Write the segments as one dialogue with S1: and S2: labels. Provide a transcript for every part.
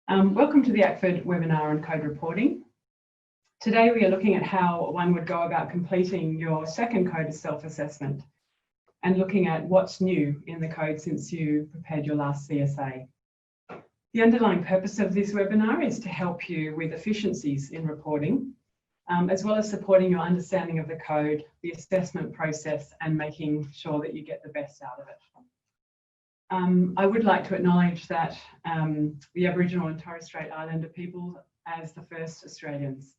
S1: Welcome to the Akford webinar on code reporting. Today we are looking at how one would go about completing your second code self-assessment and looking at what's new in the code since you prepared your last CSA. The underlying purpose of this webinar is to help you with efficiencies in reporting, as well as supporting your understanding of the code, the assessment process, and making sure that you get the best out of it. I would like to acknowledge that the Aboriginal and Torres Strait Islander people, as the first Australians,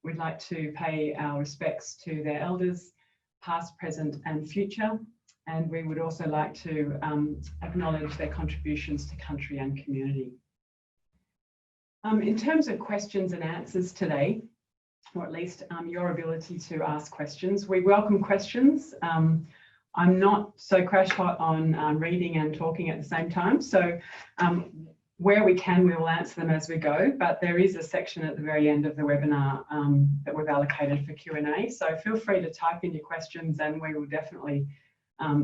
S1: we'd like to pay our respects to their elders, past, present and future, and we would also like to acknowledge their contributions to country and community. In terms of questions and answers today, or at least your ability to ask questions, we welcome questions. I'm not so crash hot on reading and talking at the same time, so where we can, we will answer them as we go, but there is a section at the very end of the webinar that we've allocated for Q&A, so feel free to type in your questions and we will definitely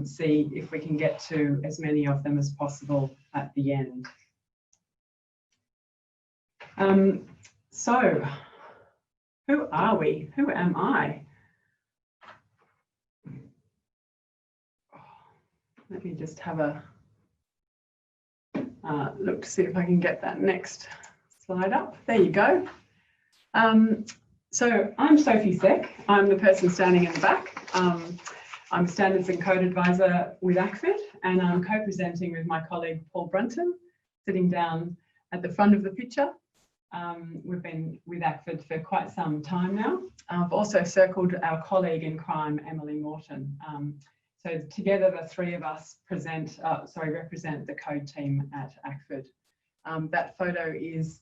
S1: see if we can get to as many of them as possible at the end. So, who are we? Who am I? Let me just have a look to see if I can get that next slide up. There you go. So I'm Sophie Seck. I'm the person standing in the back. I'm a Standards and Code Advisor with Akford, and I'm co-presenting with my colleague Paul Brunton, sitting down at the front of the picture. We've been with Akford for quite some time now. I've also circled our colleague in crime, Emily Morton. So together, the three of us represent the code team at Akford. That photo is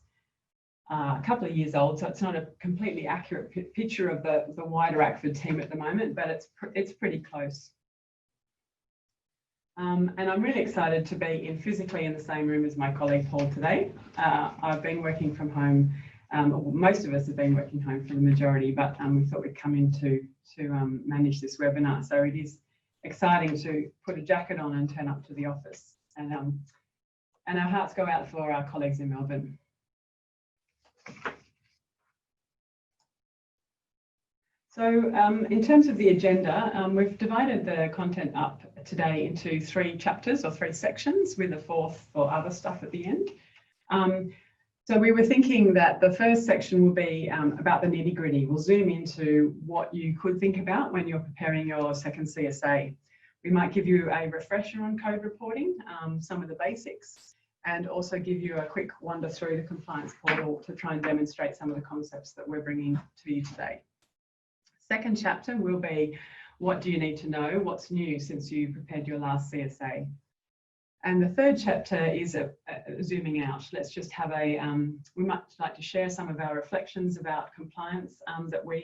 S1: a couple of years old, so it's not a completely accurate picture of the wider Akford team at the moment, but it's pretty close. And I'm really excited to be physically in the same room as my colleague Paul today. I've been working from home. Most of us have been working home for the majority, but we thought we'd come in to manage this webinar. So it is exciting to put a jacket on and turn up to the office, and our hearts go out for our colleagues in Melbourne. So in terms of the agenda, we've divided the content up today into 3 chapters or 3 sections, with a 4th for other stuff at the end. So we were thinking that the first section will be about the nitty-gritty. We'll zoom into what you could think about when you're preparing your second CSA. We might give you a refresher on code reporting, some of the basics, and also give you a quick wander through the compliance portal to try and demonstrate some of the concepts that we're bringing to you today. Second chapter will be, what do you need to know? What's new since you prepared your last CSA? And the third chapter is zooming out. Let's just have we might like to share some of our reflections about compliance that we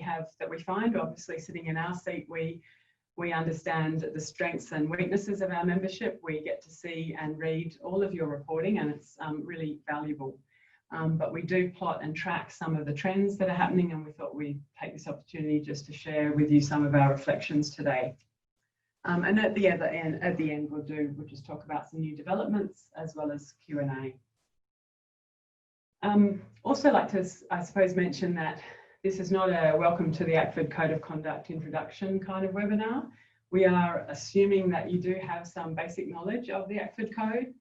S1: find. Obviously, sitting in our seat, we understand the strengths and weaknesses of our membership. We get to see and read all of your reporting, and it's really valuable. But we do plot and track some of the trends that are happening, and we thought we'd take this opportunity just to share with you some of our reflections today. And at the end, we'll just talk about some new developments as well as Q&A. Also like to, I suppose, mention that this is not a welcome to the Akford Code of Conduct introduction kind of webinar. We are assuming that you do have some basic knowledge of the Akford Code.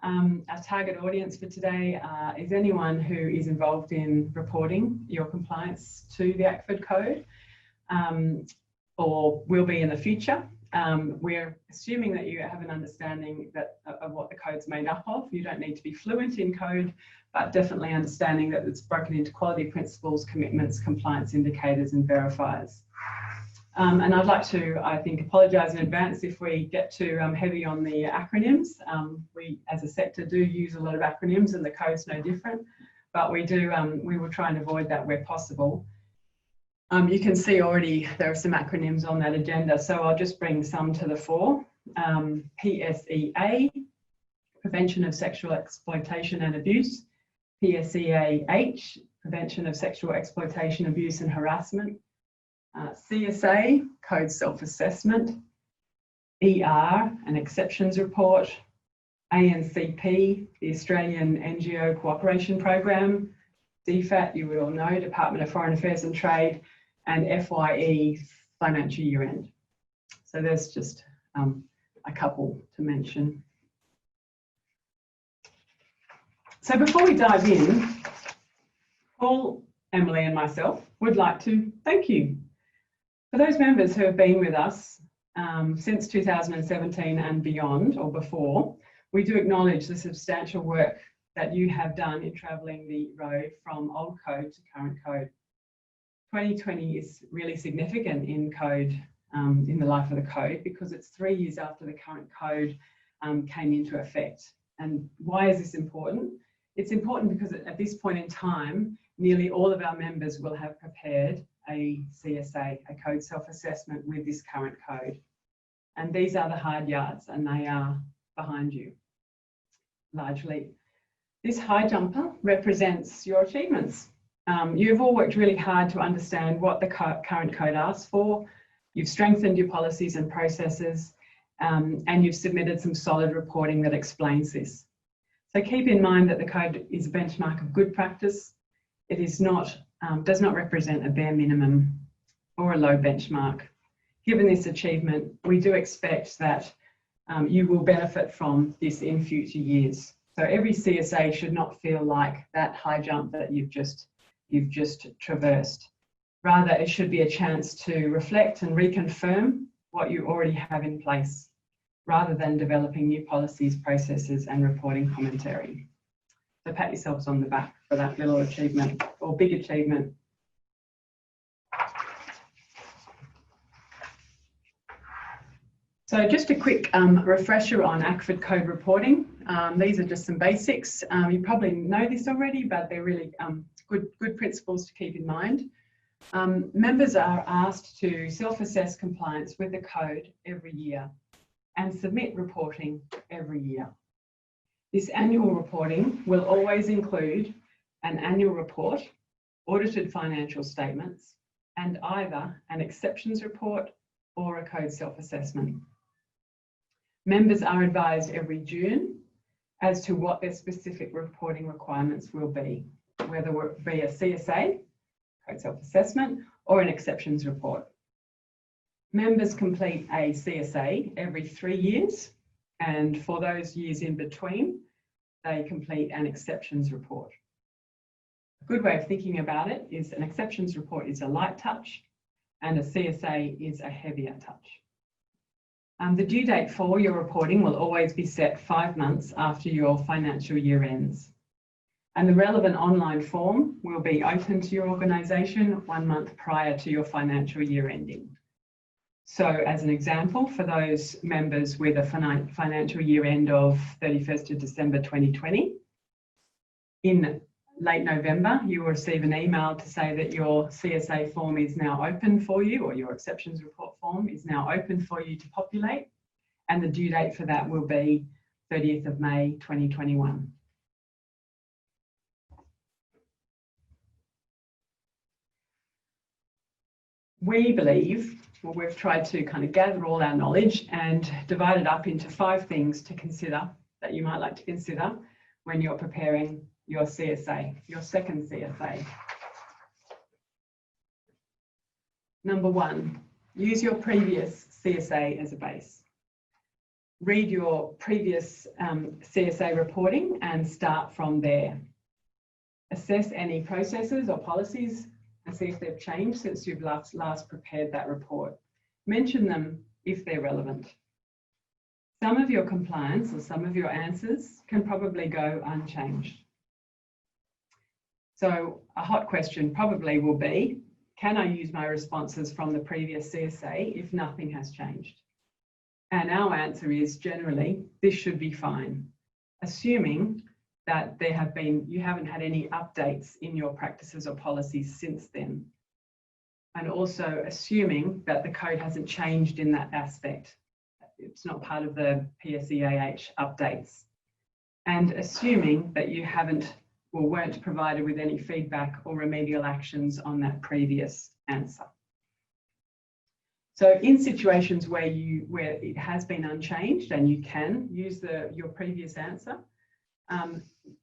S1: Our target audience for today is anyone who is involved in reporting your compliance to the Akford Code, or will be in the future. We're assuming that you have an understanding of what the code's made up of. You don't need to be fluent in code, but definitely understanding that it's broken into quality principles, commitments, compliance indicators and verifiers. And I'd like to, I think, apologise in advance if we get too heavy on the acronyms. We, as a sector, do use a lot of acronyms, and the code's no different, but we will try and avoid that where possible. You can see already there are some acronyms on that agenda, so I'll just bring some to the fore. PSEA, Prevention of Sexual Exploitation and Abuse. PSEA-H, Prevention of Sexual Exploitation, Abuse and Harassment. CSA, Code Self-Assessment. ER, an Exceptions Report. ANCP, the Australian NGO Cooperation Program, Dfat, you would all know, Department of Foreign Affairs and Trade, and FYE, financial year end. So there's just a couple to mention. So before we dive in, Paul, Emily and myself would like to thank you. For those members who have been with us since 2017 and beyond or before, we do acknowledge the substantial work that you have done in travelling the road from old code to current code. 2020 is really significant in code, in the life of the code, because it's 3 years after the current code came into effect. And why is this important? It's important because at this point in time, nearly all of our members will have prepared a CSA, a code self-assessment with this current code. And these are the hard yards, and they are behind you, largely. This high jumper represents your achievements. You've all worked really hard to understand what the current code asks for. You've strengthened your policies and processes, and you've submitted some solid reporting that explains this. So keep in mind that the code is a benchmark of good practice. It is not, does not represent a bare minimum or a low benchmark. Given this achievement, we do expect that you will benefit from this in future years. So every CSA should not feel like that high jump that you've just traversed. Rather, it should be a chance to reflect and reconfirm what you already have in place, rather than developing new policies, processes and reporting commentary. So pat yourselves on the back for that little achievement or big achievement. So just a quick refresher on Akford code reporting. These are just some basics. You probably know this already, but they're really good principles to keep in mind. Members are asked to self-assess compliance with the code every year and submit reporting every year. This annual reporting will always include an annual report, audited financial statements, and either an exceptions report or a code self-assessment. Members are advised every June as to what their specific reporting requirements will be, whether it be a CSA, code self-assessment, or an exceptions report. Members complete a CSA every 3 years, and for those years in between, they complete an exceptions report. A good way of thinking about it is an exceptions report is a light touch and a CSA is a heavier touch. The due date for your reporting will always be set 5 months after your financial year ends. And the relevant online form will be open to your organisation 1 month prior to your financial year ending. So as an example, for those members with a financial year end of 31st of December 2020, in late November, you will receive an email to say that your CSA form is now open for you, or your exceptions report form is now open for you to populate. And the due date for that will be 30th of May 2021. We believe, well, we've tried to kind of gather all our knowledge and divide it up into 5 things to consider, that you might like to consider when you're preparing your CSA, your second CSA. Number 1, use your previous CSA as a base. Read your previous CSA reporting and start from there. Assess any processes or policies and see if they've changed since you've last prepared that report. Mention them if they're relevant. Some of your compliance or some of your answers can probably go unchanged. So a hot question probably will be, can I use my responses from the previous CSA if nothing has changed? And our answer is generally, this should be fine, assuming that you haven't had any updates in your practices or policies since then. And also assuming that the code hasn't changed in that aspect. It's not part of the PSEAH updates. And assuming that you haven't or weren't provided with any feedback or remedial actions on that previous answer. So in situations where it has been unchanged and you can use your previous answer,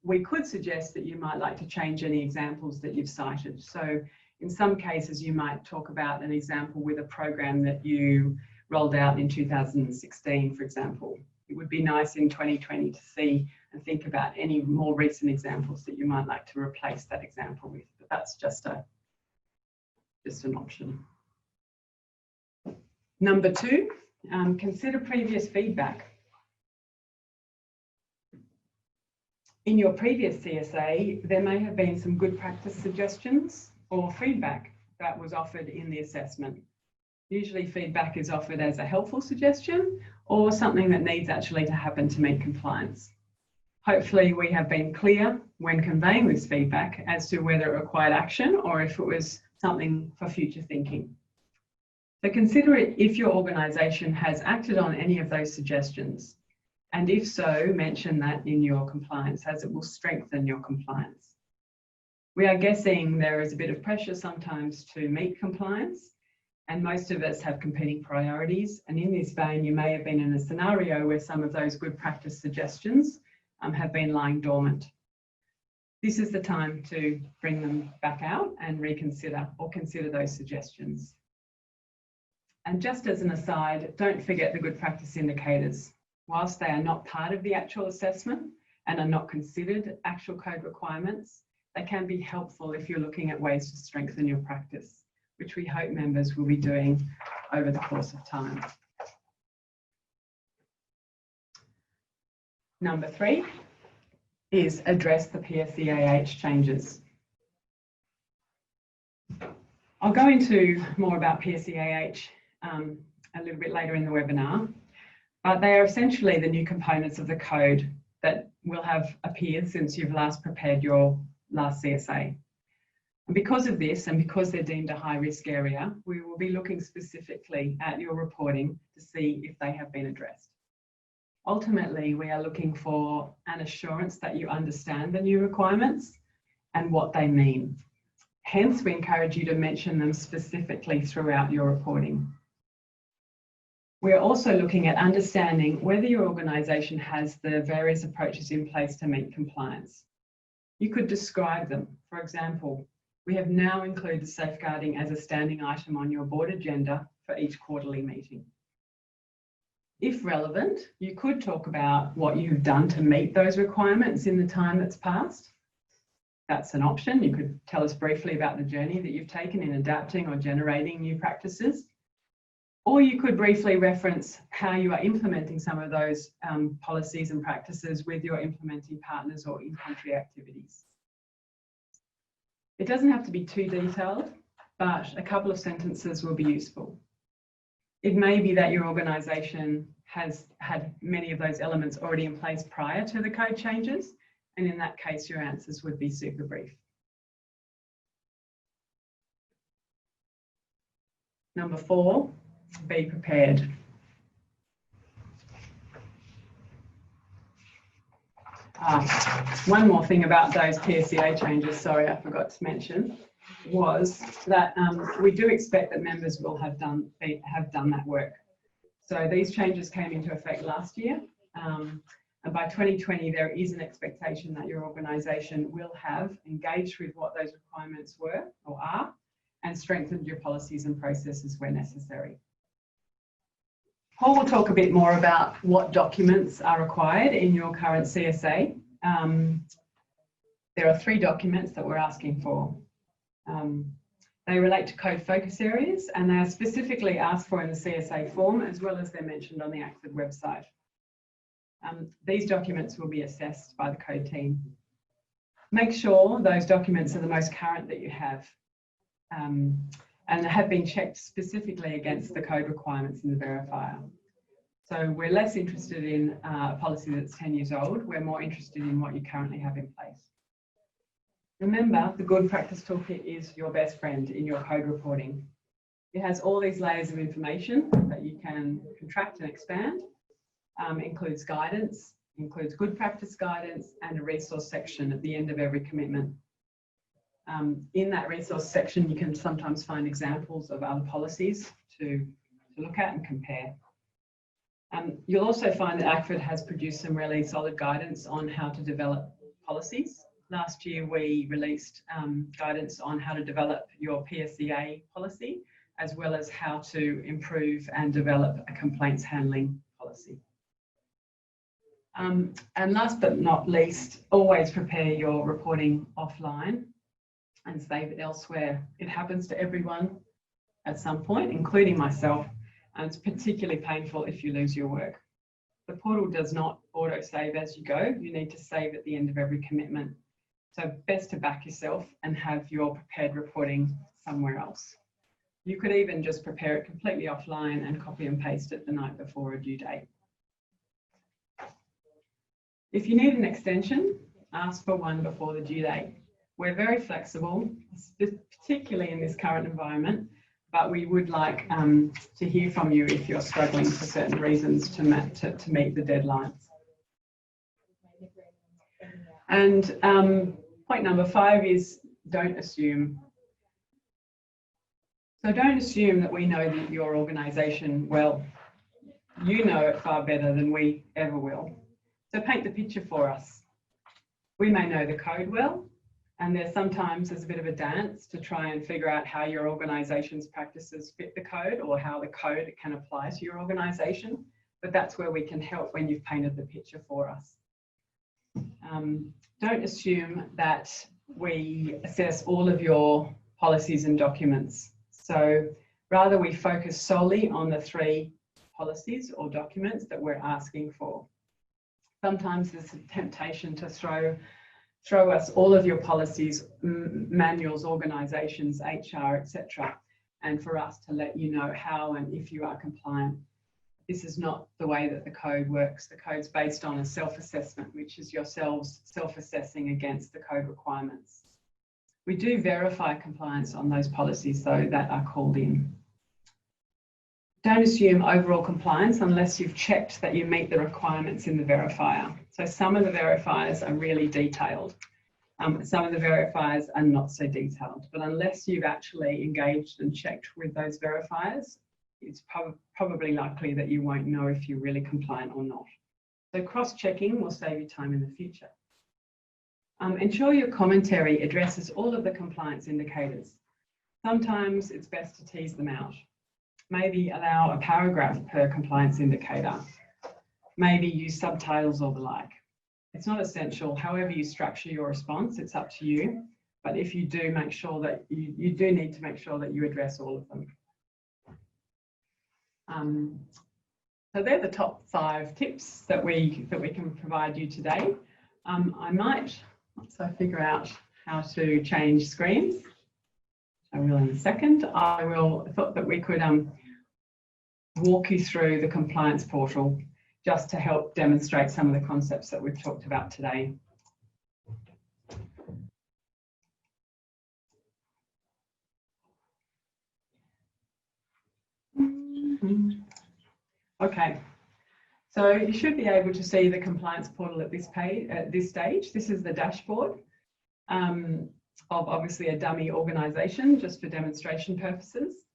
S1: we could suggest that you might like to change any examples that you've cited. So in some cases, you might talk about an example with a program that you rolled out in 2016, for example. It would be nice in 2020 to see and think about any more recent examples that you might like to replace that example with. But that's just an option. Number 2, consider previous feedback. In your previous CSA, there may have been some good practice suggestions or feedback that was offered in the assessment. Usually feedback is offered as a helpful suggestion or something that needs actually to happen to meet compliance. Hopefully we have been clear when conveying this feedback as to whether it required action or if it was something for future thinking. So consider it if your organisation has acted on any of those suggestions, and if so, mention that in your compliance as it will strengthen your compliance. We are guessing there is a bit of pressure sometimes to meet compliance, and most of us have competing priorities. And in this vein, you may have been in a scenario where some of those good practice suggestions have been lying dormant. This is the time to bring them back out and reconsider or consider those suggestions. And just as an aside, don't forget the good practice indicators. Whilst they are not part of the actual assessment and are not considered actual code requirements, they can be helpful if you're looking at ways to strengthen your practice, which we hope members will be doing over the course of time. Number 3 is address the PSEAH changes. I'll go into more about PSEAH a little bit later in the webinar, but they are essentially the new components of the code that will have appeared since you've last prepared your last CSA. And because of this, and because they're deemed a high-risk area, we will be looking specifically at your reporting to see if they have been addressed. Ultimately, we are looking for an assurance that you understand the new requirements and what they mean. Hence, we encourage you to mention them specifically throughout your reporting. We're also looking at understanding whether your organisation has the various approaches in place to meet compliance. You could describe them. For example, we have now included safeguarding as a standing item on your board agenda for each quarterly meeting. If relevant, you could talk about what you've done to meet those requirements in the time that's passed. That's an option. You could tell us briefly about the journey that you've taken in adapting or generating new practices. Or you could briefly reference how you are implementing some of those policies and practices with your implementing partners or in-country activities. It doesn't have to be too detailed, but a couple of sentences will be useful. It may be that your organisation has had many of those elements already in place prior to the code changes, and in that case, your answers would be super brief. Number 4, be prepared. One more thing about those PSEA changes, sorry, I forgot to mention, was that we do expect that members will have done that work. So these changes came into effect last year, and by 2020 there is an expectation that your organisation will have engaged with what those requirements were or are and strengthened your policies and processes where necessary. Paul will talk a bit more about what documents are required in your current CSA. There are 3 documents that we're asking for. They relate to code focus areas, and they are specifically asked for in the CSA form, as well as they're mentioned on the Akford website. These documents will be assessed by the code team. Make sure those documents are the most current that you have, and have been checked specifically against the code requirements in the Verifier. So we're less interested in a policy that's 10 years old. We're more interested in what you currently have in place. Remember, the Good Practice Toolkit is your best friend in your code reporting. It has all these layers of information that you can contract and expand, includes guidance, includes good practice guidance, and a resource section at the end of every commitment. In that resource section, you can sometimes find examples of other policies to look at and compare. You'll also find that Akford has produced some really solid guidance on how to develop policies. Last year, we released guidance on how to develop your PSEA policy, as well as how to improve and develop a complaints handling policy. And last but not least, always prepare your reporting offline and save it elsewhere. It happens to everyone at some point, including myself, and it's particularly painful if you lose your work. The portal does not auto-save as you go. You need to save at the end of every commitment. So best to back yourself and have your prepared reporting somewhere else. You could even just prepare it completely offline and copy and paste it the night before a due date. If you need an extension, ask for one before the due date. We're very flexible, particularly in this current environment, but we would like to hear from you if you're struggling for certain reasons to meet the deadlines. And point number 5 is don't assume. So don't assume that we know that your organisation well. You know it far better than we ever will. So paint the picture for us. We may know the code well, and there's a bit of a dance to try and figure out how your organisation's practices fit the code or how the code can apply to your organisation. But that's where we can help when you've painted the picture for us. Don't assume that we assess all of your policies and documents. So rather we focus solely on the 3 policies or documents that we're asking for. Sometimes there's a temptation to throw us all of your policies, manuals, organisations, HR, etc., and for us to let you know how and if you are compliant. This is not the way that the code works. The code's based on a self-assessment, which is yourselves self-assessing against the code requirements. We do verify compliance on those policies, though, that are called in. Don't assume overall compliance unless you've checked that you meet the requirements in the verifier. So some of the verifiers are really detailed. Some of the verifiers are not so detailed, but unless you've actually engaged and checked with those verifiers, it's probably likely that you won't know if you're really compliant or not. So cross-checking will save you time in the future. Ensure your commentary addresses all of the compliance indicators. Sometimes it's best to tease them out. Maybe allow a paragraph per compliance indicator. Maybe use subtitles or the like. It's not essential. However you structure your response, it's up to you. But if you do, make sure that you do need to make sure that you address all of them. So they're the top 5 tips that we can provide you today. I might, once I figure out how to change screens, I will in a second. I thought that we could walk you through the compliance portal just to help demonstrate some of the concepts that we've talked about today. Okay, so you should be able to see the compliance portal at this page, at this stage. This is the dashboard of obviously a dummy organisation, just for demonstration purposes.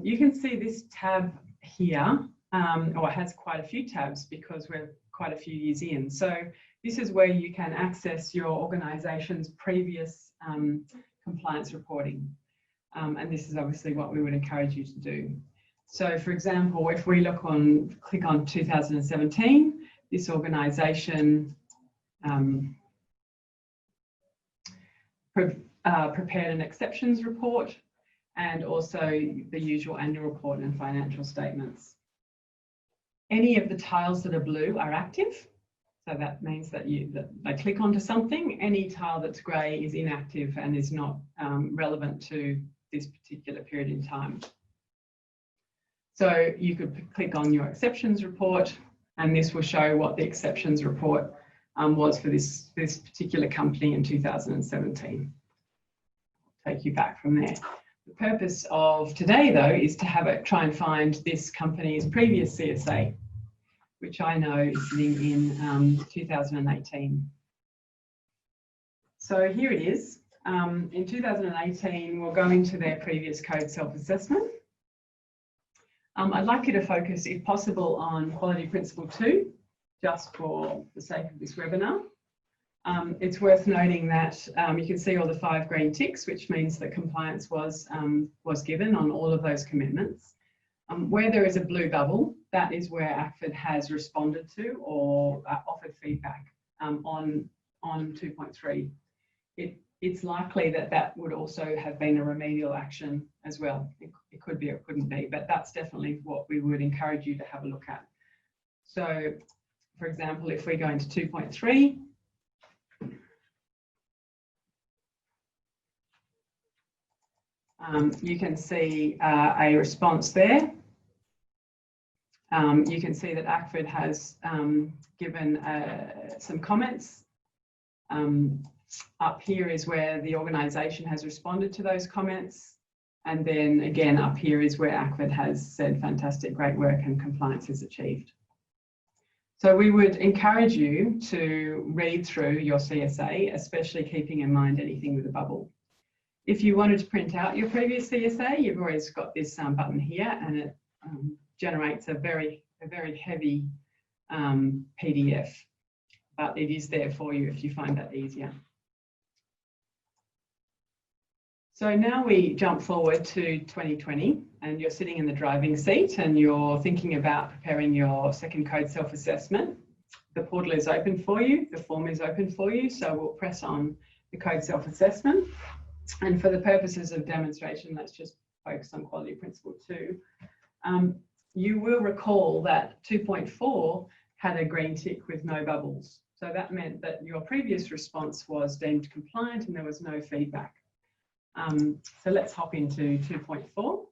S1: You can see this tab here, or it has quite a few tabs because we're quite a few years in. So this is where you can access your organisation's previous compliance reporting. And this is obviously what we would encourage you to do. So for example, if we click on 2017, this organisation prepared an exceptions report and also the usual annual report and financial statements. Any of the tiles that are blue are active. So that means that they click onto something. Any tile that's grey is inactive and is not relevant to this particular period in time. So you could click on your exceptions report and this will show what the exceptions report was for this particular company in 2017. Take you back from there. The purpose of today, though, is to have it try and find this company's previous CSA, which I know is sitting in 2018. So here it is. In 2018, we'll go into their previous code self-assessment. I'd like you to focus, if possible, on quality principle 2, just for the sake of this webinar. It's worth noting that you can see all the 5 green ticks, which means that compliance was given on all of those commitments. Where there is a blue bubble, that is where Akford has responded to or offered feedback on 2.3. It's likely that that would also have been a remedial action as well. It could be or it couldn't be, but that's definitely what we would encourage you to have a look at. So, for example, if we go into 2.3, you can see a response there. You can see that Akford has given some comments. Up here is where the organisation has responded to those comments. And then again, up here is where Akford has said, fantastic, great work, and compliance is achieved. So we would encourage you to read through your CSA, especially keeping in mind anything with a bubble. If you wanted to print out your previous CSA, you've always got this button here, and it generates a very heavy PDF, but it is there for you if you find that easier. So now we jump forward to 2020, and you're sitting in the driving seat and you're thinking about preparing your second code self-assessment. The portal is open for you, the form is open for you, so we'll press on the code self-assessment. And for the purposes of demonstration, let's just focus on quality principle 2. You will recall that 2.4 had a green tick with no bubbles. So that meant that your previous response was deemed compliant and there was no feedback. So let's hop into 2.4.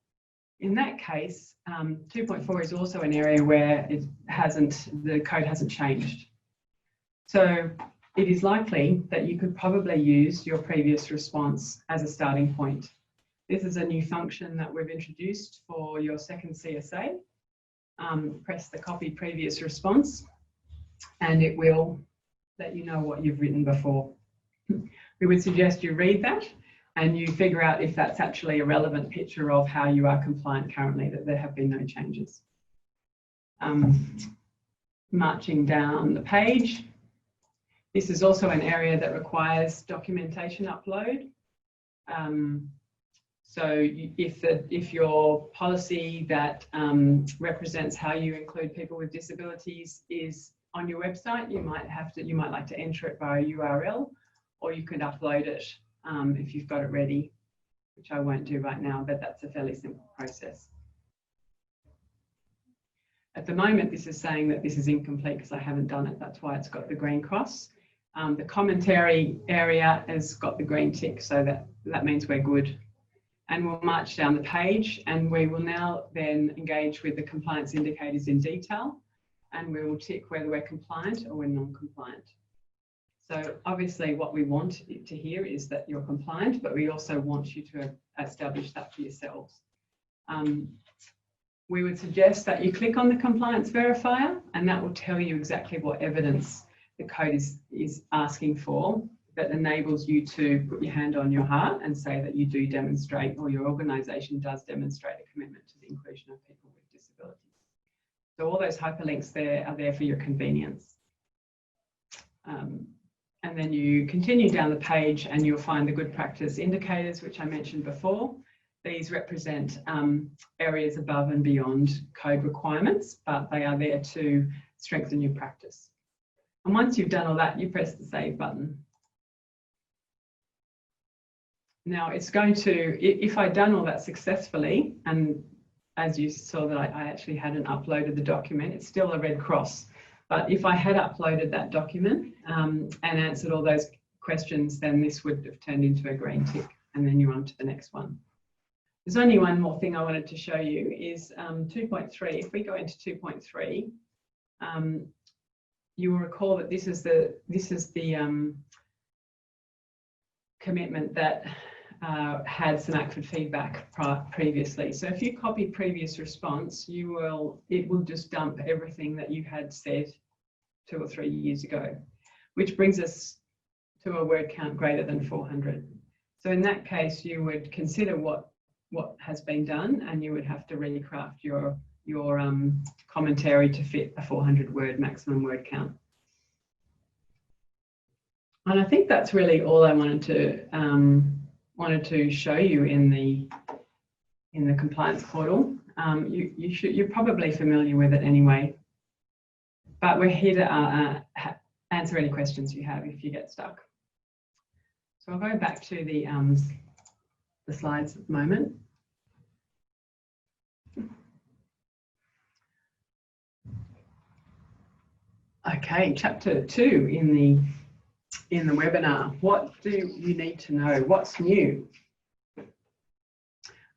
S1: In that case, 2.4 is also an area where the code hasn't changed. So it is likely that you could probably use your previous response as a starting point. This is a new function that we've introduced for your second CSA. Press the copy previous response and it will let you know what you've written before. We would suggest you read that and you figure out if that's actually a relevant picture of how you are compliant currently, that there have been no changes. Marching down the page, this is also an area that requires documentation upload. So if your policy that represents how you include people with disabilities is on your website, you might like to enter it via URL, or you could upload it if you've got it ready, which I won't do right now, but that's a fairly simple process. At the moment, this is saying that this is incomplete because I haven't done it. That's why it's got the green cross. The commentary area has got the green tick, so that means we're good. And we'll march down the page and we will now then engage with the compliance indicators in detail, and we will tick whether we're compliant or we're non-compliant. So obviously what we want to hear is that you're compliant, but we also want you to establish that for yourselves. We would suggest that you click on the compliance verifier, and that will tell you exactly what evidence the code is asking for that enables you to put your hand on your heart and say that you do demonstrate, or your organisation does demonstrate, a commitment to the inclusion of people with disabilities. So all those hyperlinks there are there for your convenience. And then you continue down the page and you'll find the good practice indicators, which I mentioned before. These represent areas above and beyond code requirements, but they are there to strengthen your practice. And once you've done all that, you press the save button. Now it's going to, if I'd done all that successfully, and as you saw that I actually hadn't uploaded the document, it's still a red cross. But if I had uploaded that document and answered all those questions, then this would have turned into a green tick, and then you're on to the next one. There's only one more thing I wanted to show you is 2.3. If we go into 2.3, you will recall that this is the commitment that had some Akford feedback previously. So if you copy previous response, it will just dump everything that you had said 2 or 3 years ago, which brings us to a word count greater than 400. So in that case, you would consider what has been done, and you would have to recraft your your commentary to fit a 400-word maximum word count. And I think that's really all I wanted to show you in the compliance portal. You're probably familiar with it anyway, but we're here to answer any questions you have if you get stuck. So I'll go back to the slides at the moment. Okay, chapter 2 in the webinar. What do you need to know? What's new?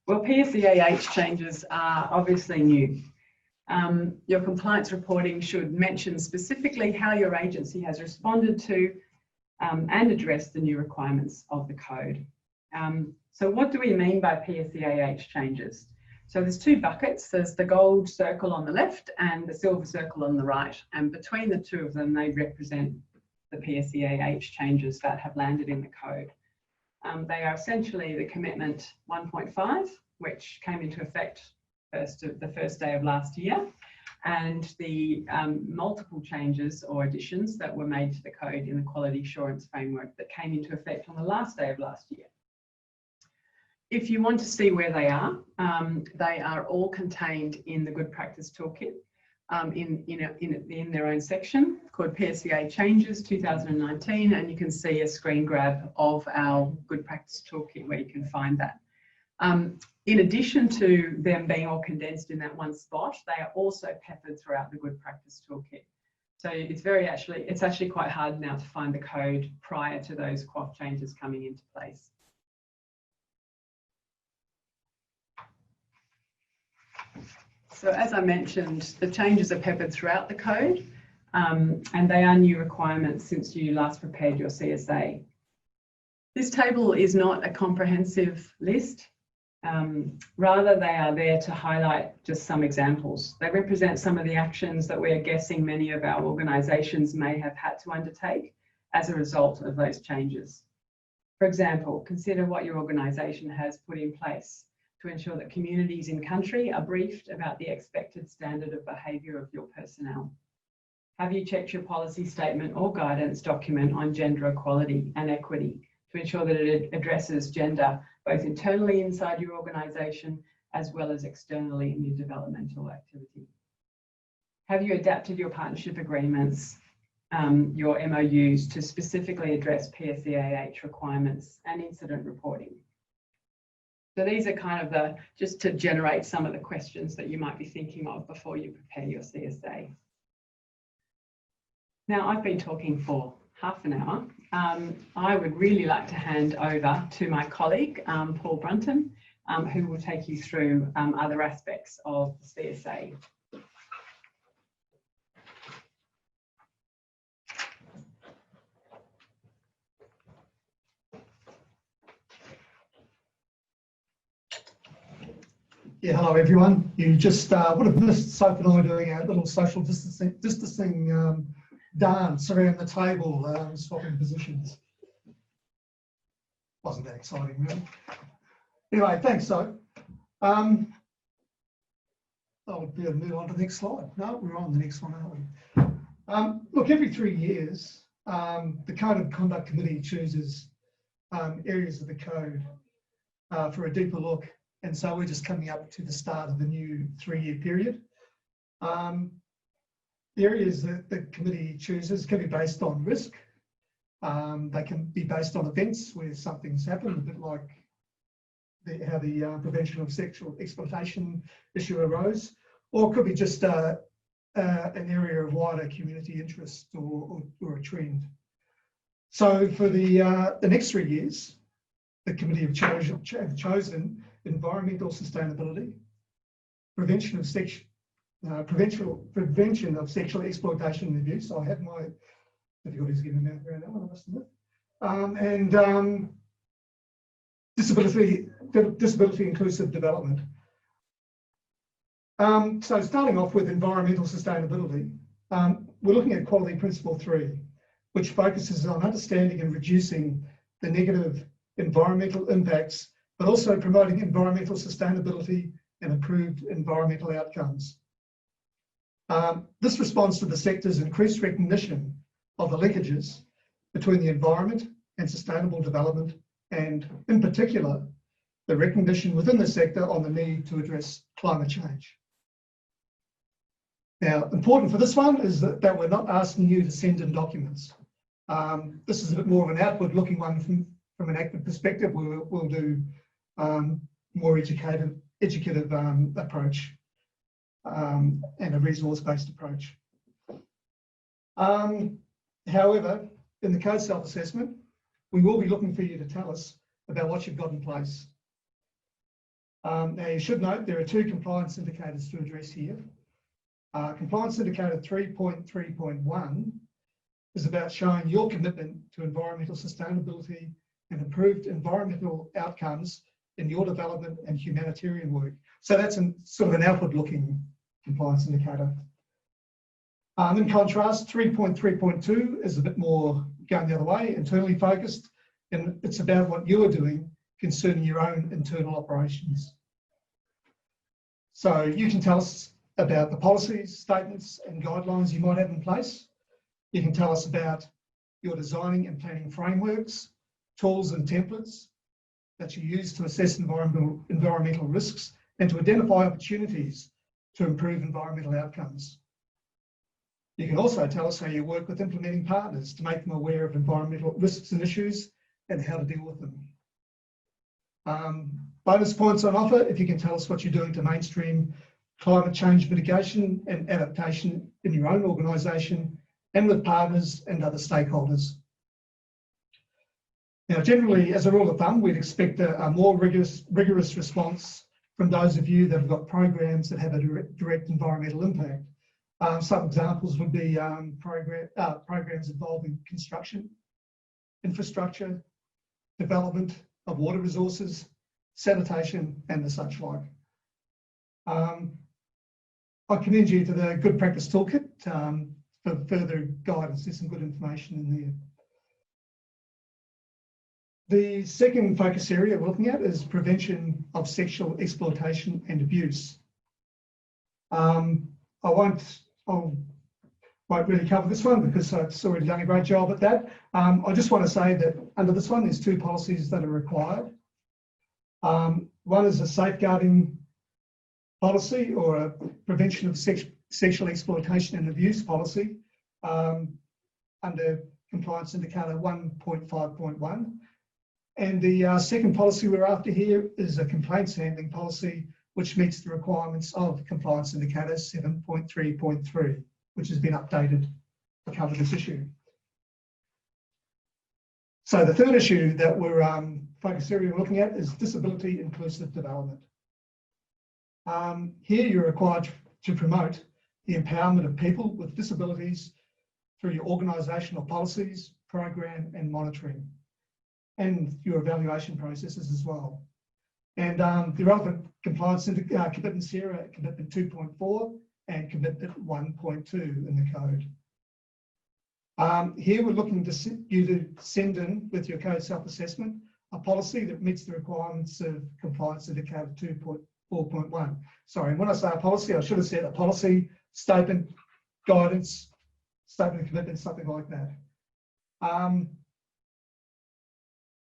S1: Well, PSEAH changes are obviously new. Your compliance reporting should mention specifically how your agency has responded to and addressed the new requirements of the code. So what do we mean by PSEAH changes? So there's two buckets. There's the gold circle on the left and the silver circle on the right. And between the two of them, they represent the PSEAH changes that have landed in the code. They are essentially the commitment 1.5, which came into effect the first day of last year, and the multiple changes or additions that were made to the code in the quality assurance framework that came into effect on the last day of last year. If you want to see where they are all contained in the Good Practice Toolkit in their own section called PSEA Changes 2019, and you can see a screen grab of our Good Practice Toolkit where you can find that. In addition to them being all condensed in that one spot, they are also peppered throughout the Good Practice Toolkit. So it's actually quite hard now to find the code prior to those QOF changes coming into place. So as I mentioned, the changes are peppered throughout the code, and they are new requirements since you last prepared your CSA. This table is not a comprehensive list. Rather, they are there to highlight just some examples. They represent some of the actions that we are guessing many of our organisations may have had to undertake as a result of those changes. For example, consider what your organisation has put in place to ensure that communities in country are briefed about the expected standard of behaviour of your personnel. Have you checked your policy statement or guidance document on gender equality and equity to ensure that it addresses gender both internally inside your organisation as well as externally in your developmental activity? Have you adapted your partnership agreements, your MOUs, to specifically address PSEAH requirements and incident reporting? So these are kind of just to generate some of the questions that you might be thinking of before you prepare your CSA. Now, I've been talking for half an hour. I would really like to hand over to my colleague, Paul Brunton, who will take you through other aspects of the CSA.
S2: Yeah, hello everyone. You just would have missed Soap and I doing a little social distancing dance around the table, swapping positions. Wasn't that exciting, really. Anyway, thanks, Soap. I'll be able to move on to the next slide. No, we're on the next one, aren't we? Look, every 3 years, the Code of Conduct Committee chooses areas of the code for a deeper look. And so we're just coming up to the start of the new 3-year period. The areas that the committee chooses can be based on risk. They can be based on events where something's happened, a bit like how the prevention of sexual exploitation issue arose, or it could be just an area of wider community interest or a trend. So for the next 3 years, the committee have chosen environmental sustainability, prevention of sexual exploitation and abuse. I have my difficulties getting my mouth around that one, I must admit. And disability inclusive development. So starting off with environmental sustainability, we're looking at quality principle 3, which focuses on understanding and reducing the negative environmental impacts, but also promoting environmental sustainability and improved environmental outcomes. This responds to the sector's increased recognition of the linkages between the environment and sustainable development, and in particular, the recognition within the sector on the need to address climate change. Now, important for this one is that we're not asking you to send in documents. This is a bit more of an outward-looking one from an Akford perspective. We'll do more educative approach and a resource-based approach. However, in the code self-assessment, we will be looking for you to tell us about what you've got in place. Now, you should note there are two compliance indicators to address here. Compliance indicator 3.3.1 is about showing your commitment to environmental sustainability and improved environmental outcomes in your development and humanitarian work. So that's sort of an outward-looking compliance indicator. In contrast, 3.3.2 is a bit more going the other way, internally focused, and it's about what you are doing concerning your own internal operations. So you can tell us about the policies, statements, and guidelines you might have in place. You can tell us about your designing and planning frameworks, tools and templates that you use to assess environmental risks and to identify opportunities to improve environmental outcomes. You can also tell us how you work with implementing partners to make them aware of environmental risks and issues and how to deal with them. Bonus points on offer if you can tell us what you're doing to mainstream climate change mitigation and adaptation in your own organisation and with partners and other stakeholders. Now, generally, as a rule of thumb, we'd expect a more rigorous response from those of you that have got programs that have a direct environmental impact. Some examples would be programs involving construction, infrastructure, development of water resources, sanitation, and the such like. I commend you to the Good Practice Toolkit for further guidance. There's some good information in there. The second focus area we're looking at is prevention of sexual exploitation and abuse. I won't really cover this one because it's already done a great job at that. I just want to say that under this one, there's two policies that are required. One is a safeguarding policy or a prevention of sexual exploitation and abuse policy under compliance indicator 1.5.1. And the second policy we're after here is a complaints handling policy, which meets the requirements of compliance indicator 7.3.3, which has been updated to cover this issue. So the third issue that we're focus area we're looking at is disability inclusive development. Here you're required to promote the empowerment of people with disabilities through your organisational policies, program and monitoring, and your evaluation processes as well. And the relevant compliance commitments here are commitment 2.4 and commitment 1.2 in the code. Here we're looking to you to send in with your code self-assessment a policy that meets the requirements of compliance indicator 2.4.1. Sorry, and when I say a policy, I should have said a policy, statement, guidance, statement of commitment, something like that.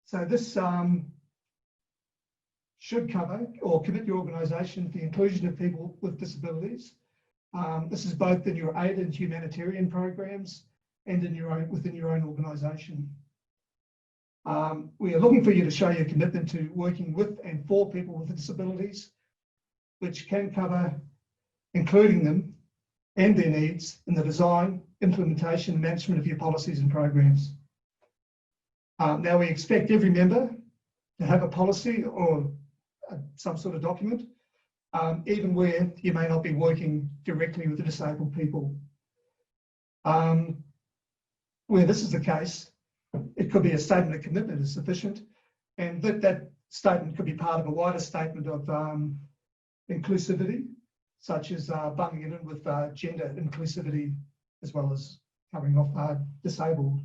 S2: So this should cover or commit your organisation to the inclusion of people with disabilities. This is both in your aid and humanitarian programs and in within your own organisation. We are looking for you to show your commitment to working with and for people with disabilities, which can cover including them and their needs in the design, implementation and management of your policies and programs. Now we expect every member to have a policy or some sort of document, even where you may not be working directly with the disabled people. Where this is the case, it could be a statement of commitment is sufficient, and that statement could be part of a wider statement of inclusivity, such as bundling it in with gender inclusivity, as well as covering off disabled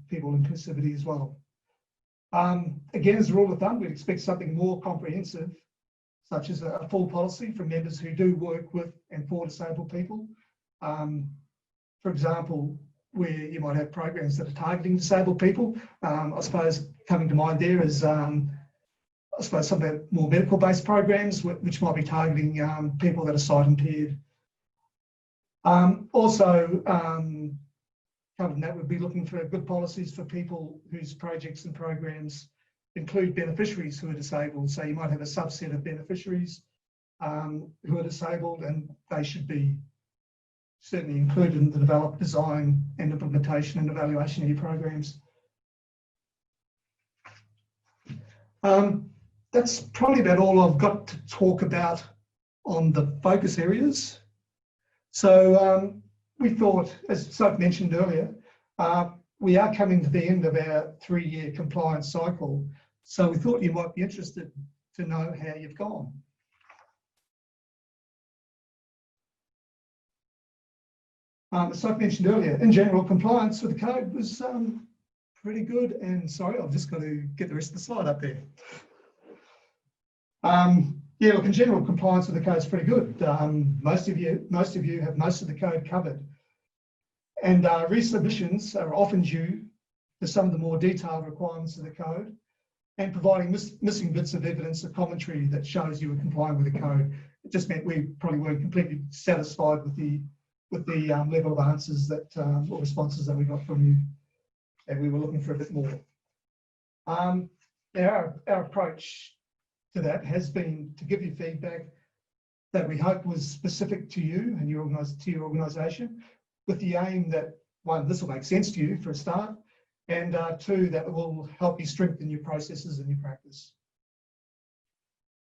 S2: people inclusivity as well. Again, as a rule of thumb, we'd expect something more comprehensive, such as a full policy for members who do work with and for disabled people. For example, where you might have programs that are targeting disabled people. I suppose coming to mind there is, I suppose, some of the more medical-based programs which might be targeting people that are sight impaired. Also, covered in that, we'd be looking for good policies for people whose projects and programs include beneficiaries who are disabled. So you might have a subset of beneficiaries who are disabled, and they should be certainly included in the develop, design and implementation and evaluation of your programs. That's probably about all I've got to talk about on the focus areas. So we thought, as Sophie mentioned earlier, we are coming to the end of our 3-year compliance cycle. So we thought you might be interested to know how you've gone. As Sophie mentioned earlier, in general, compliance with the code was pretty good. And sorry, I've just got to get the rest of the slide up there. Yeah, look, in general, compliance with the code is pretty good. Most of you have most of the code covered. And resubmissions are often due to some of the more detailed requirements of the code and providing missing bits of evidence or commentary that shows you were complying with the code. It just meant we probably weren't completely satisfied with the level of answers that or responses that we got from you, and we were looking for a bit more. Our approach to that has been to give you feedback that we hope was specific to you and your organisation, with the aim that, one, this will make sense to you for a start, and two, that it will help you strengthen your processes and your practice.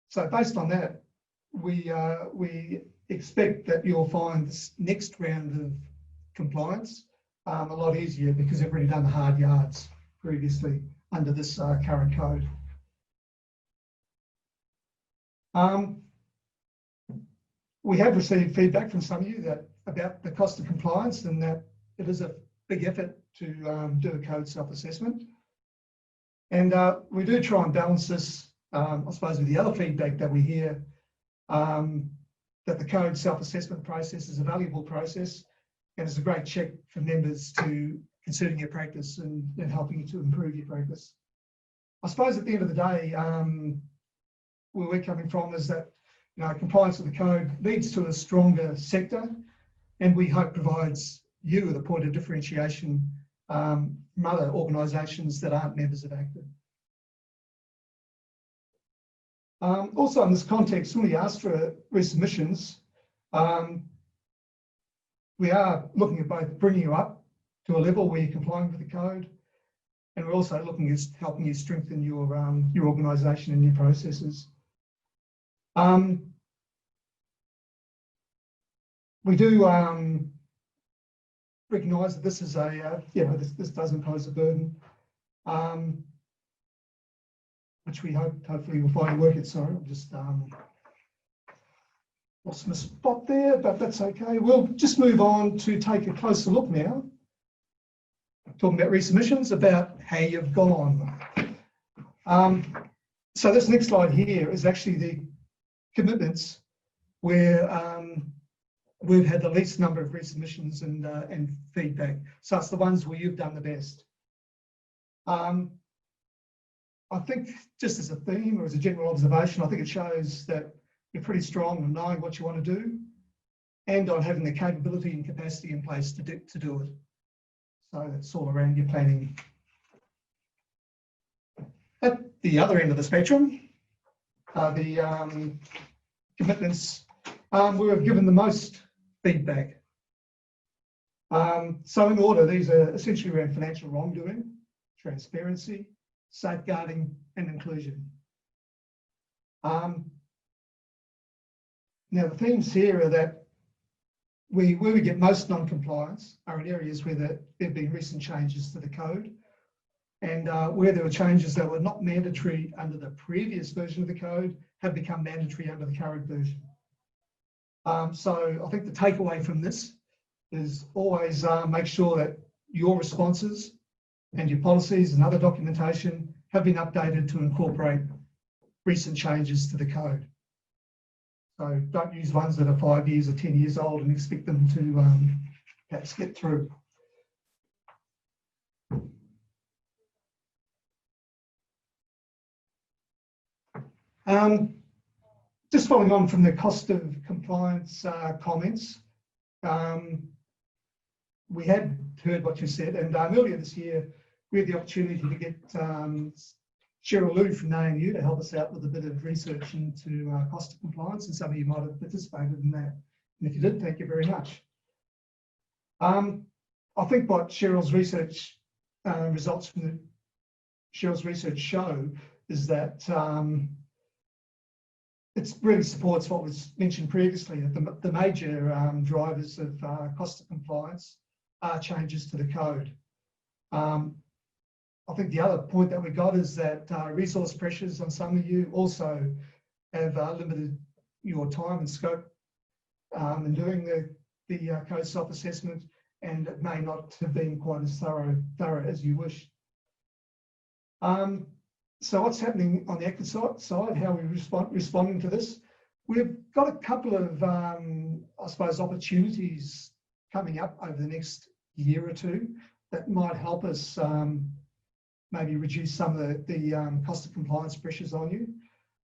S2: So based on that, we expect that you'll find this next round of compliance a lot easier, because you've already done the hard yards previously under this current code. We have received feedback from some of you about the cost of compliance, and that it is a big effort to do a code self-assessment. And we do try and balance this, I suppose, with the other feedback that we hear, that the code self-assessment process is a valuable process and is a great check for members to considering your practice and helping you to improve your practice. I suppose at the end of the day, where we're coming from is that, you know, compliance with the code leads to a stronger sector, and we hope provides you with a point of differentiation from other organisations that aren't members of ACFID. Also in this context, when we ask for resubmissions, we are looking at both bringing you up to a level where you're complying with the code, and we're also looking at helping you strengthen your organisation and your processes. We do recognise that this is a, this does impose a burden, which we hopefully will find a work at. Sorry, I've just lost my spot there, but that's okay. We'll just move on to take a closer look now, talking about resubmissions, about how you've gone. So this next slide here is actually the commitments where we've had the least number of resubmissions and feedback. So it's the ones where you've done the best. I think just as a theme or as a general observation, I think it shows that you're pretty strong on knowing what you want to do and on having the capability and capacity in place to do it. So that's all around your planning. At the other end of the spectrum, the commitments we have given the most feedback. So in order, these are essentially around financial wrongdoing, transparency, safeguarding and inclusion. Now the themes here are that where we get most non-compliance are in areas where there have been recent changes to the code, and where there were changes that were not mandatory under the previous version of the code have become mandatory under the current version. So I think the takeaway from this is always make sure that your responses and your policies and other documentation have been updated to incorporate recent changes to the code. So don't use ones that are 5 years or 10 years old and expect them to perhaps get through. Just following on from the cost of compliance comments, we had heard what you said, and earlier this year we had the opportunity to get Cheryl Liu from ANU to help us out with a bit of research into cost of compliance, and some of you might have participated in that. And if you did, thank you very much. I think what Cheryl's research results from Cheryl's research show is that it really supports what was mentioned previously, that the major drivers of cost of compliance are changes to the code. I think the other point that we got is that resource pressures on some of you also have limited your time and scope in doing the code self-assessment, and it may not have been quite as thorough as you wish. So what's happening on the Akford side, how are we responding to this? We've got a couple of, I suppose, opportunities coming up over the next year or two that might help us maybe reduce some of the cost of compliance pressures on you.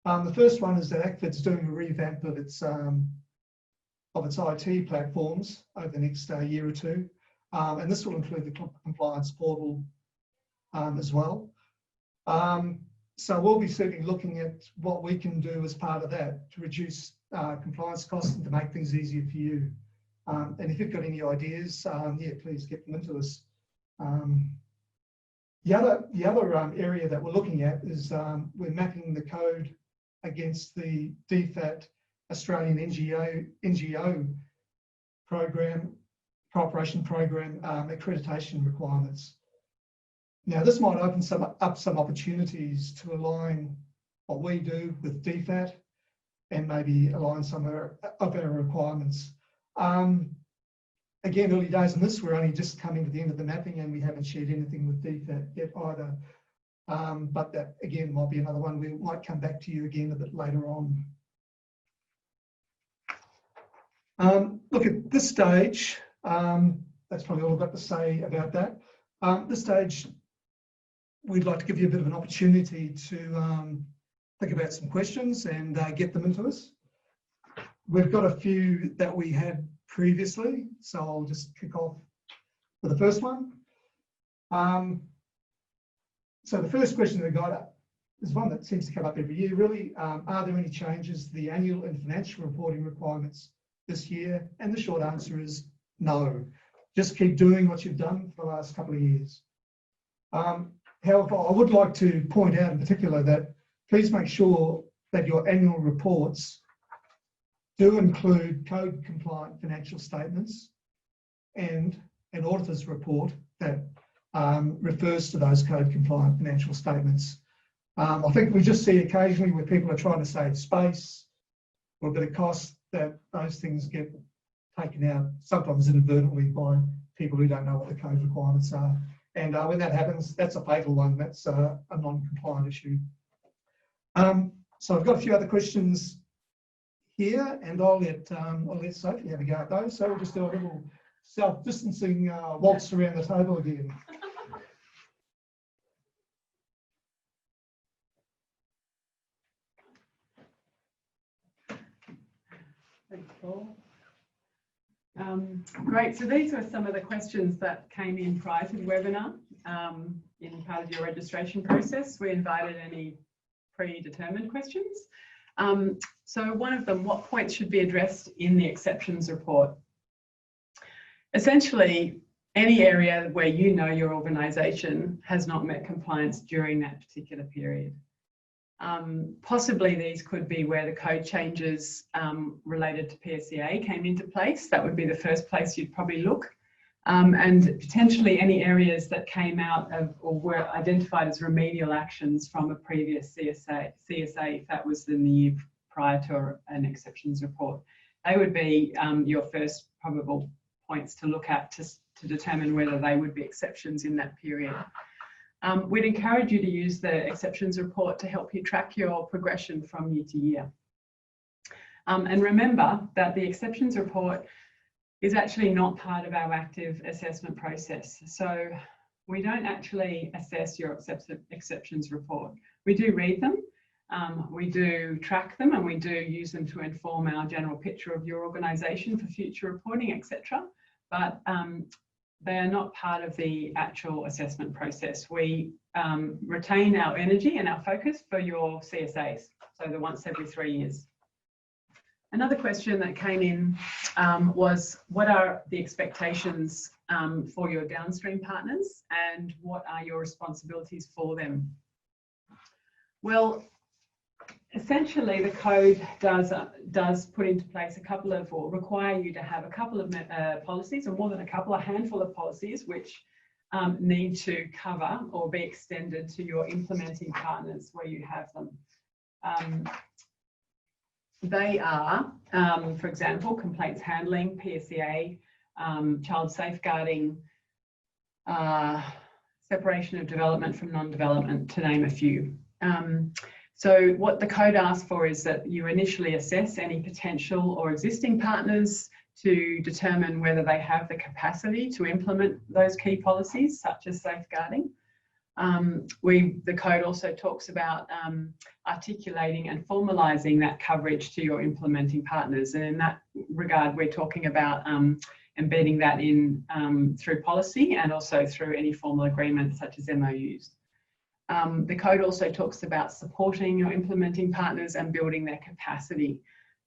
S2: The first one is that Akford's doing a revamp of its IT platforms over the next year or two, and this will include the compliance portal as well. So we'll be certainly looking at what we can do as part of that to reduce compliance costs and to make things easier for you. And if you've got any ideas, yeah, please get them into us. The other area that we're looking at is we're mapping the code against the Dfat Australian NGO program, cooperation program accreditation requirements. Now, this might open up some opportunities to align what we do with Dfat and maybe align some of our requirements. Again, early days on this, we're only just coming to the end of the mapping and we haven't shared anything with Dfat yet either. But that, again, might be another one. We might come back to you again a bit later on. Look, at this stage, that's probably all I've got to say about that. At this stage, we'd like to give you a bit of an opportunity to think about some questions and get them into us. We've got a few that we had previously, so I'll just kick off with the first one. So the first question we got is one that seems to come up every year, really. Are there any changes to the annual and financial reporting requirements this year? And the short answer is no. Just keep doing what you've done for the last couple of years. However, I would like to point out in particular that please make sure that your annual reports do include code compliant financial statements and an auditor's report that refers to those code compliant financial statements. I think we just see occasionally where people are trying to save space or a bit of cost, that those things get taken out, sometimes inadvertently, by people who don't know what the code requirements are. And when that happens, that's a fatal one. That's a non-compliant issue. So I've got a few other questions here, and I'll let Sophie have a go at those. So we'll just do a little self-distancing waltz around the table again.
S1: Thanks, Paul. Great, so these were some of the questions that came in prior to the webinar. In part of your registration process, we invited any predetermined questions. So one of them, what points should be addressed in the exceptions report? Essentially, any area where you know your organisation has not met compliance during that particular period. Possibly these could be where the code changes related to PSEA came into place. That would be the first place you'd probably look. And potentially any areas that came out of or were identified as remedial actions from a previous CSA if that was in the year prior to an exceptions report. They would be your first probable points to look at to determine whether they would be exceptions in that period. We'd encourage you to use the exceptions report to help you track your progression from year to year. And remember that the exceptions report is actually not part of our active assessment process. So we don't actually assess your exceptions report. We do read them, we do track them, and we do use them to inform our general picture of your organisation for future reporting, etc. But they are not part of the actual assessment process. We retain our energy and our focus for your CSAs, so the once every 3 years. Another question that came in was, what are the expectations for your downstream partners, and what are your responsibilities for them? Well, essentially the code does put into place a couple of, or require you to have a couple of policies, or more than a handful of policies, which need to cover or be extended to your implementing partners where you have them. They are, for example, complaints handling, PSEA, child safeguarding, separation of development from non-development, to name a few. So what the code asks for is that you initially assess any potential or existing partners to determine whether they have the capacity to implement those key policies, such as safeguarding. The code also talks about articulating and formalising that coverage to your implementing partners. And in that regard, we're talking about embedding that in through policy and also through any formal agreements such as MOUs. The code also talks about supporting your implementing partners and building their capacity.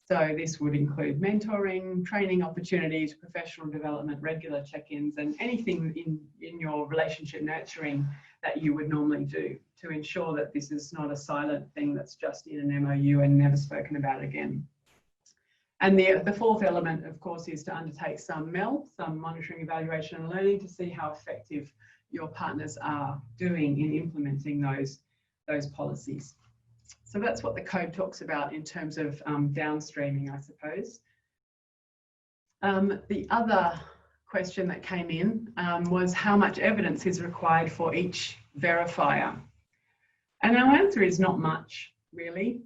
S1: So this would include mentoring, training opportunities, professional development, regular check-ins, and anything in your relationship nurturing that you would normally do to ensure that this is not a silent thing that's just in an MOU and never spoken about again. And the fourth element, of course, is to undertake some MEL, some monitoring, evaluation and learning, to see how effective your partners are doing in implementing those policies. So that's what the code talks about in terms of downstreaming, I suppose. The other question that came in was how much evidence is required for each verifier? And our answer is not much, really.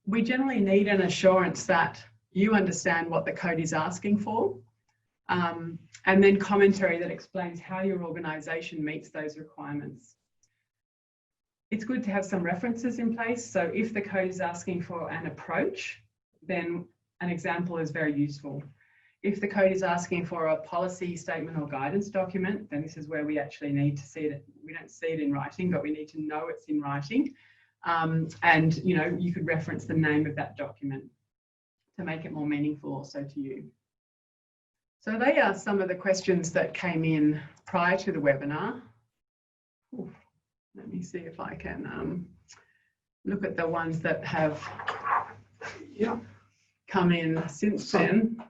S1: We generally need an assurance that you understand what the code is asking for, and then commentary that explains how your organisation meets those requirements. It's good to have some references in place. So if the code is asking for an approach, then an example is very useful. If the code is asking for a policy statement or guidance document, then this is where we actually need to see it. We don't see it in writing, but we need to know it's in writing. And you could reference the name of that document to make it more meaningful also to you. So they are some of the questions that came in prior to the webinar. Ooh. Let me see if I can look at the ones that have come in since then.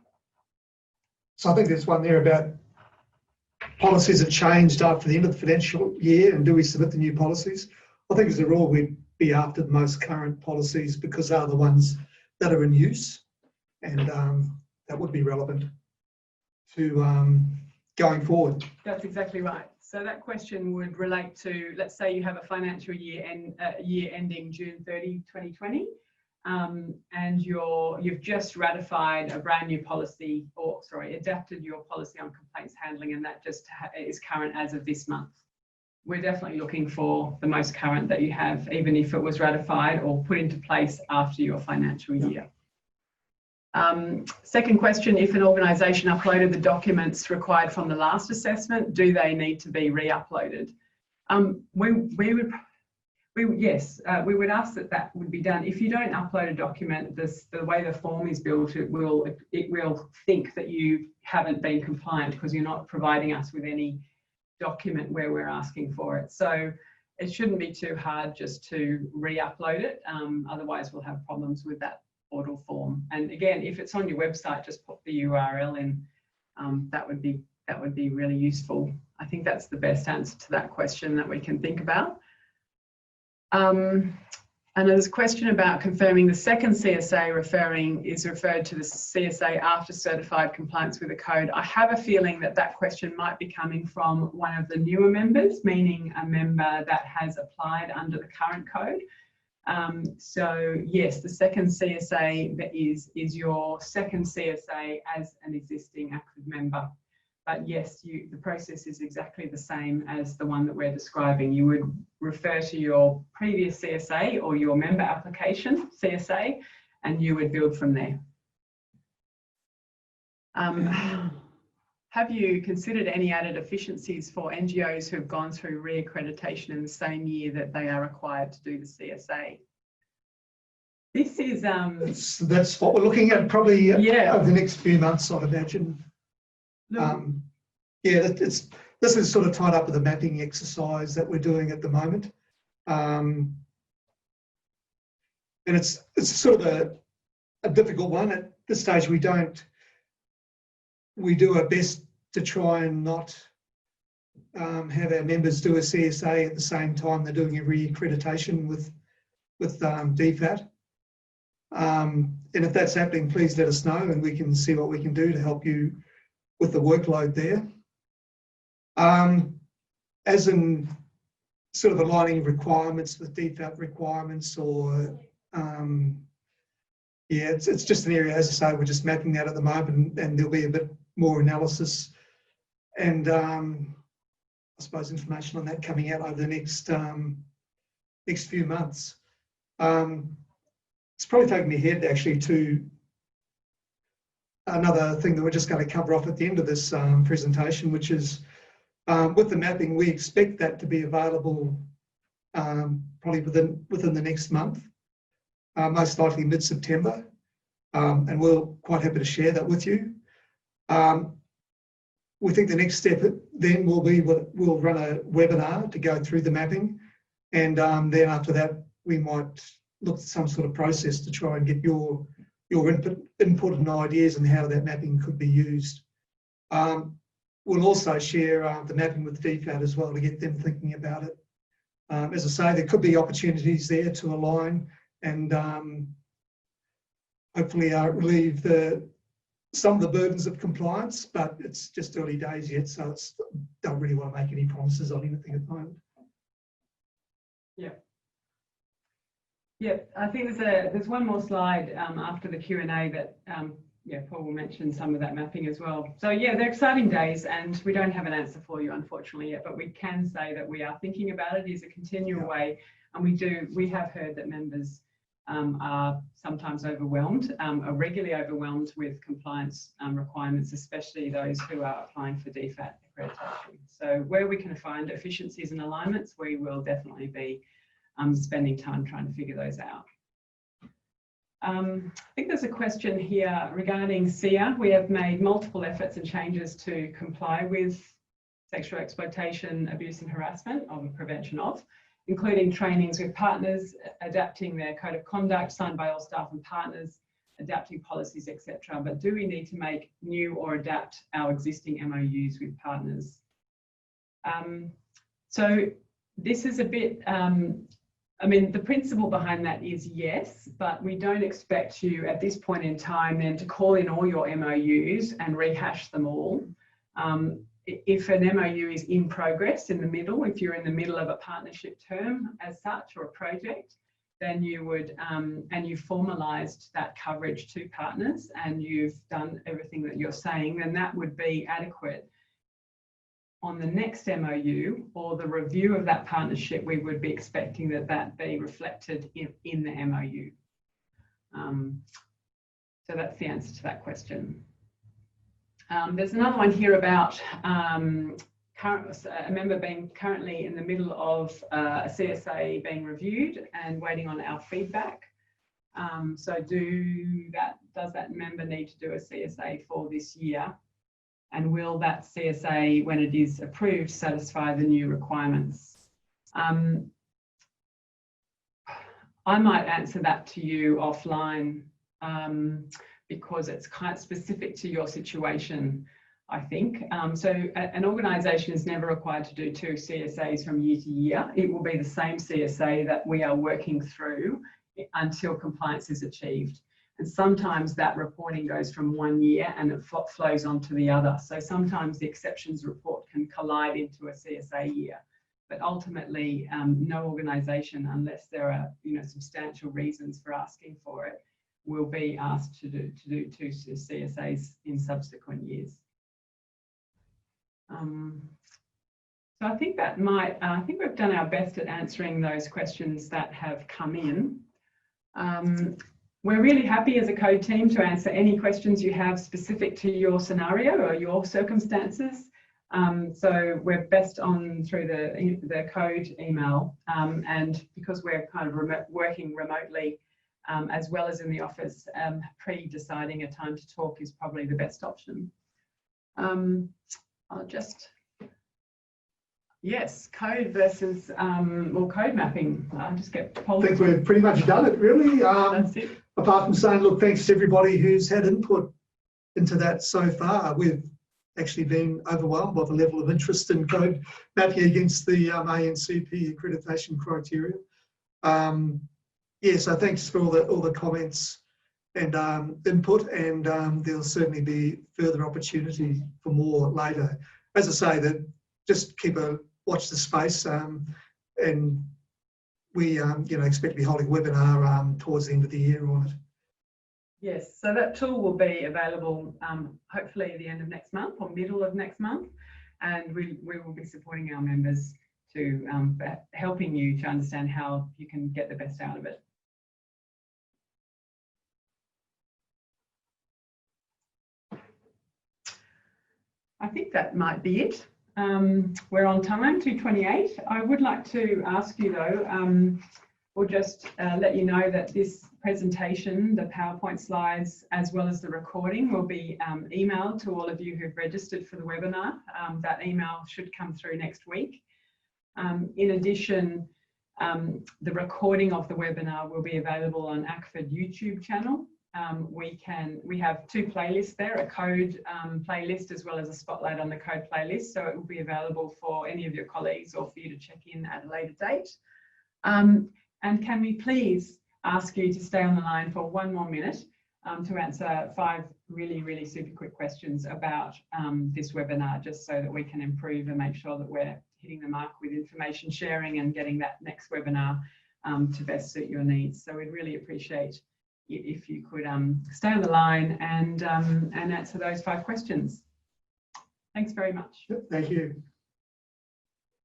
S2: So I think there's one there about policies that changed after the end of the financial year, and do we submit the new policies? I think as a rule we'd be after the most current policies because they're the ones that are in use, and that would be relevant to going forward. That's exactly right. So that question would relate to, let's say you have a financial year ending June 30, 2020, and you've just ratified a brand new policy, or sorry, adapted your policy on complaints handling, and that just is current as of this month. We're definitely looking for the most current that you have, even if it was ratified or put into place after your financial year. Second question, if an organisation uploaded the documents required from the last assessment, do they need to be re-uploaded? Yes, we would ask that would be done. If you don't upload a document, the way the form is built, it will think that you haven't been compliant because you're not providing us with any document where we're asking for it. So it shouldn't be too hard just to re-upload it. Otherwise, we'll have problems with that portal form. And again, if it's on your website, just put the URL in. That would be really useful. I think that's the best answer to that question that we can think about. And there's a question about confirming the second CSA is referred to the CSA after certified compliance with the code. I have a feeling that question might be coming from one of the newer members, meaning a member that has applied under the current code.
S1: So yes, the second CSA that is your second CSA as an existing Akford member. But yes, the process is exactly the same as the one that we're describing. You would refer to your previous CSA or your member application CSA, and you would build from there. Have you considered any added efficiencies for NGOs who have gone through re-accreditation in the same year that they are required to do the CSA? This is
S2: that's what we're looking at probably
S1: yeah.
S2: over the next few months, I'd imagine. Yeah, this is sort of tied up with the mapping exercise that we're doing at the moment, and it's sort of a difficult one at this stage. We do our best to try and not have our members do a CSA at the same time they're doing a re-accreditation with Dfat. And if that's happening, please let us know and we can see what we can do to help you with the workload there. As in sort of aligning requirements with Dfat requirements, or yeah, it's just an area, as I say, we're just mapping that at the moment, and there'll be a bit more analysis and I suppose information on that coming out over the next few months. It's probably taken me ahead actually to another thing that we're just going to cover off at the end of this presentation, which is with the mapping, we expect that to be available probably within the next month, most likely mid-September, and we're quite happy to share that with you. We think the next step then will be we'll run a webinar to go through the mapping, and then after that we might look at some sort of process to try and get your input and ideas on how that mapping could be used. We'll also share the mapping with Dfat as well to get them thinking about it. As I say, there could be opportunities there to align and hopefully relieve some of the burdens of compliance, but it's just early days yet, so don't really want to make any promises on anything at the moment.
S1: Yeah. Yeah, I think there's one more slide after the Q&A that yeah, Paul will mention some of that mapping as well. So yeah, they're exciting days, and we don't have an answer for you unfortunately yet, but we can say that we are thinking about it as a continual way, and we have heard that members are sometimes overwhelmed, are regularly overwhelmed with compliance requirements, especially those who are applying for Dfat accreditation. So where we can find efficiencies and alignments, we will definitely be spending time trying to figure those out. I think there's a question here regarding SIA. We have made multiple efforts and changes to comply with sexual exploitation, abuse and harassment, or the prevention of, including trainings with partners, adapting their code of conduct signed by all staff and partners, adapting policies, etc. But do we need to make new or adapt our existing MOUs with partners? So this is a bit, I mean, the principle behind that is yes, but we don't expect you at this point in time then to call in all your MOUs and rehash them all. If an MOU is in progress in the middle, if you're in the middle of a partnership term as such or a project, then you would, and you formalised that coverage to partners and you've done everything that you're saying, then that would be adequate. On the next MOU or the review of that partnership, we would be expecting that be reflected in the MOU. So that's the answer to that question. There's another one here about a member being currently in the middle of a CSA being reviewed and waiting on our feedback. So does that member need to do a CSA for this year? And will that CSA, when it is approved, satisfy the new requirements? I might answer that to you offline because it's quite specific to your situation, I think. So an organisation is never required to do 2 CSAs from year to year. It will be the same CSA that we are working through until compliance is achieved. And sometimes that reporting goes from 1 year and it flows on to the other. So sometimes the exceptions report can collide into a CSA year. but ultimately no organisation, unless there are substantial reasons for asking for it, will be asked to do two CSAs in subsequent years. So I think that I think we've done our best at answering those questions that have come in. We're really happy as a code team to answer any questions you have specific to your scenario or your circumstances. So we're best on through the code email, and because we're kind of working remotely as well as in the office, pre-deciding a time to talk is probably the best option. I'll just, yes, code versus, well, code mapping. I'll just get
S2: I think we've pretty much done it, really.
S1: That's it.
S2: Apart from saying, look, thanks to everybody who's had input into that so far. We've actually been overwhelmed by the level of interest in code mapping against the ANCP accreditation criteria. Yeah, so thanks for all the comments and input, and there'll certainly be further opportunity for more later. As I say, that just watch the space, and we expect to be holding a webinar towards the end of the year on it.
S1: Yes, so that tool will be available hopefully at the end of next month or middle of next month, and we will be supporting our members to helping you to understand how you can get the best out of it. I think that might be it. We're on time, 2:28. I would like to ask you though, or just let you know that this presentation, the PowerPoint slides, as well as the recording will be emailed to all of you who've registered for the webinar. That email should come through next week. In addition, the recording of the webinar will be available on Akford YouTube channel. We have two playlists there, a code playlist as well as a spotlight on the code playlist. So it will be available for any of your colleagues or for you to check in at a later date. And can we please ask you to stay on the line for one more minute to answer 5 really, really super quick questions about this webinar, just so that we can improve and make sure that we're hitting the mark with information sharing and getting that next webinar to best suit your needs. So we'd really appreciate if you could stay on the line and answer those 5 questions. Thanks very much.
S2: Thank you.